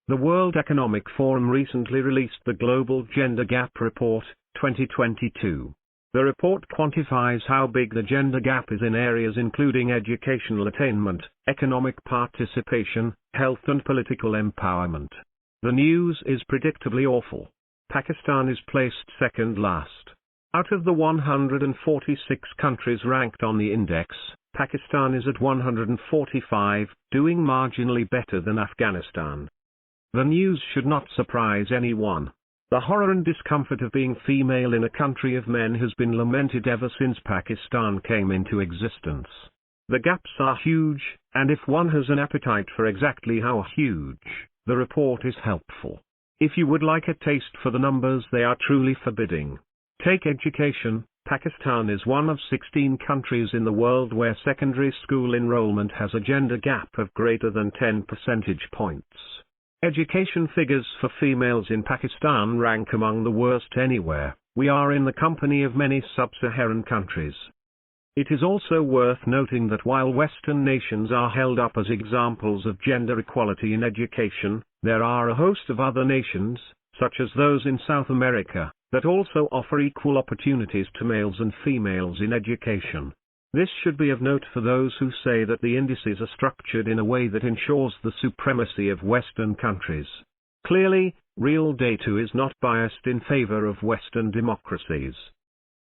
The World Economic Forum recently released the Global Gender Gap Report, 2022. The report quantifies how big the gender gap is in areas including educational attainment, economic participation, health and political empowerment. The news is predictably awful. Pakistan is placed second last. Out of the 146 countries ranked on the index, Pakistan is at 145, doing marginally better than Afghanistan. The news should not surprise anyone. The horror and discomfort of being female in a country of men has been lamented ever since Pakistan came into existence. The gaps are huge, and if one has an appetite for exactly how huge, the report is helpful. If you would like a taste for the numbers, they are truly forbidding. Take education. Pakistan is one of 16 countries in the world where secondary school enrollment has a gender gap of greater than 10 percentage points. Education figures for females in Pakistan rank among the worst anywhere. We are in the company of many sub-Saharan countries. It is also worth noting that while Western nations are held up as examples of gender equality in education, there are a host of other nations, such as those in South America, that also offer equal opportunities to males and females in education. This should be of note for those who say that the indices are structured in a way that ensures the supremacy of Western countries. Clearly, real data is not biased in favor of Western democracies.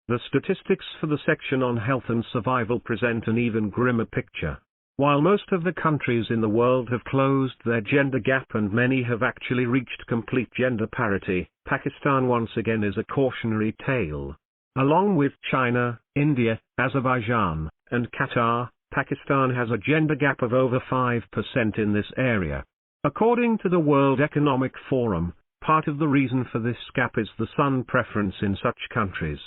The statistics for the section on health and survival present an even grimmer picture. While most of the countries in the world have closed their gender gap and many have actually reached complete gender parity, Pakistan once again is a cautionary tale. Along with China, India, Azerbaijan, and Qatar, Pakistan has a gender gap of over 5% in this area. According to the World Economic Forum, part of the reason for this gap is the son preference in such countries.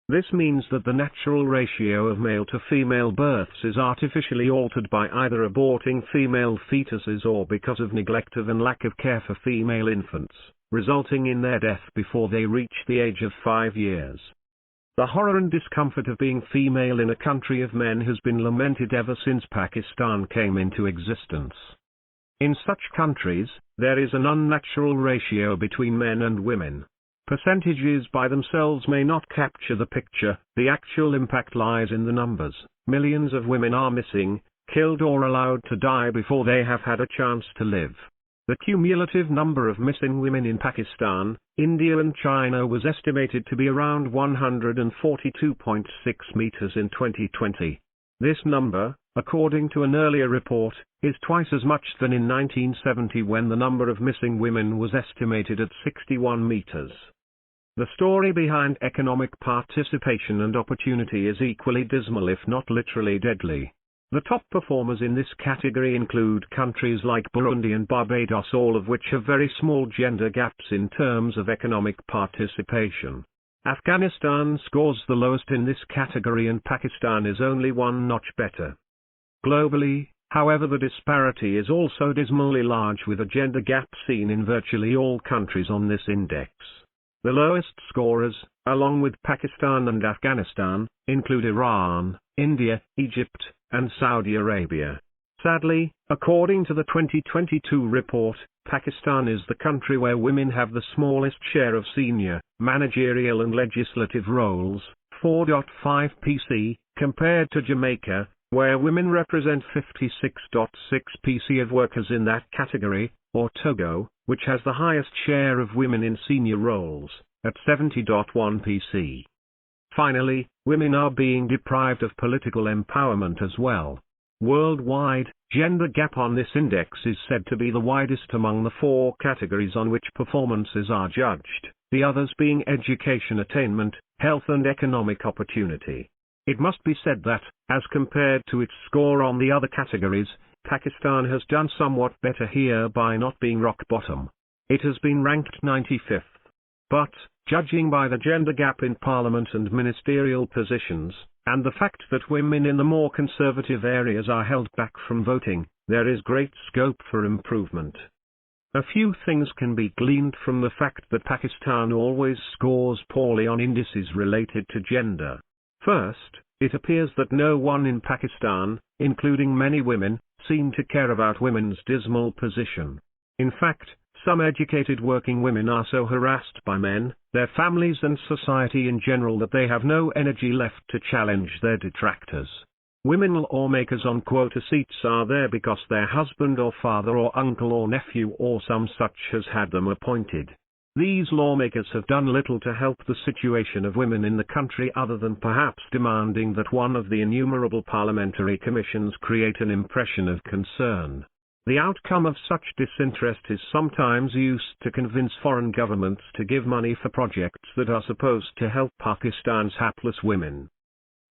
This means that the natural ratio of male to female births is artificially altered by either aborting female fetuses or because of neglect of and lack of care for female infants, resulting in their death before they reach the age of 5 years. The horror and discomfort of being female in a country of men has been lamented ever since Pakistan came into existence. In such countries, there is an unnatural ratio between men and women. Percentages by themselves may not capture the picture, the actual impact lies in the numbers. Millions of women are missing, killed or allowed to die before they have had a chance to live. The cumulative number of missing women in Pakistan, India and China was estimated to be around 142.6 meters in 2020. This number, according to an earlier report, is twice as much than in 1970 when the number of missing women was estimated at 61 meters. The story behind economic participation and opportunity is equally dismal if not literally deadly. The top performers in this category include countries like Burundi and Barbados, all of which have very small gender gaps in terms of economic participation. Afghanistan scores the lowest in this category and Pakistan is only one notch better. Globally, however, the disparity is also dismally large with a gender gap seen in virtually all countries on this index. The lowest scorers, along with Pakistan and Afghanistan, include Iran, India, Egypt, and Saudi Arabia. Sadly, according to the 2022 report, Pakistan is the country where women have the smallest share of senior, managerial and legislative roles, 4.5 PC, compared to Jamaica, where women represent 56.6 PC of workers in that category, or Togo, which has the highest share of women in senior roles, at 70.1 PC. Finally, women are being deprived of political empowerment as well. Worldwide, gender gap on this index is said to be the widest among the 4 categories on which performances are judged, the others being education attainment, health and economic opportunity. It must be said that, as compared to its score on the other categories, Pakistan has done somewhat better here by not being rock bottom. It has been ranked 95th. But, judging by the gender gap in parliament and ministerial positions, and the fact that women in the more conservative areas are held back from voting, there is great scope for improvement. A few things can be gleaned from the fact that Pakistan always scores poorly on indices related to gender. First, it appears that no one in Pakistan, including many women, seem to care about women's dismal position. In fact, Some educated working women are so harassed by men, their families and society in general that they have no energy left to challenge their detractors. Women lawmakers on quota seats are there because their husband or father or uncle or nephew or some such has had them appointed. These lawmakers have done little to help the situation of women in the country other than perhaps demanding that one of the innumerable parliamentary commissions create an impression of concern. The outcome of such disinterest is sometimes used to convince foreign governments to give money for projects that are supposed to help Pakistan's hapless women.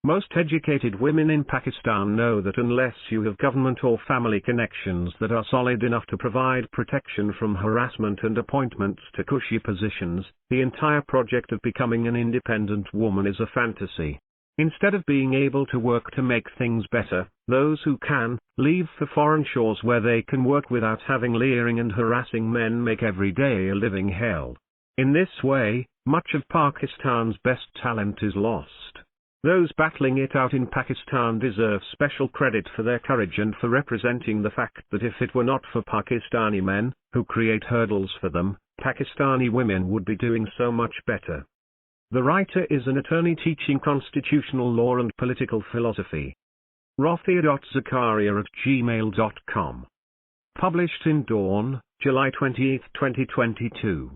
Most educated women in Pakistan know that unless you have government or family connections that are solid enough to provide protection from harassment and appointments to cushy positions, the entire project of becoming an independent woman is a fantasy. Instead of being able to work to make things better, those who can, leave for foreign shores where they can work without having leering and harassing men make every day a living hell. In this way, much of Pakistan's best talent is lost. Those battling it out in Pakistan deserve special credit for their courage and for representing the fact that if it were not for Pakistani men, who create hurdles for them, Pakistani women would be doing so much better. The writer is an attorney teaching constitutional law and political philosophy. Rothia.Zakaria@gmail.com. Published in Dawn, July 28, 2022.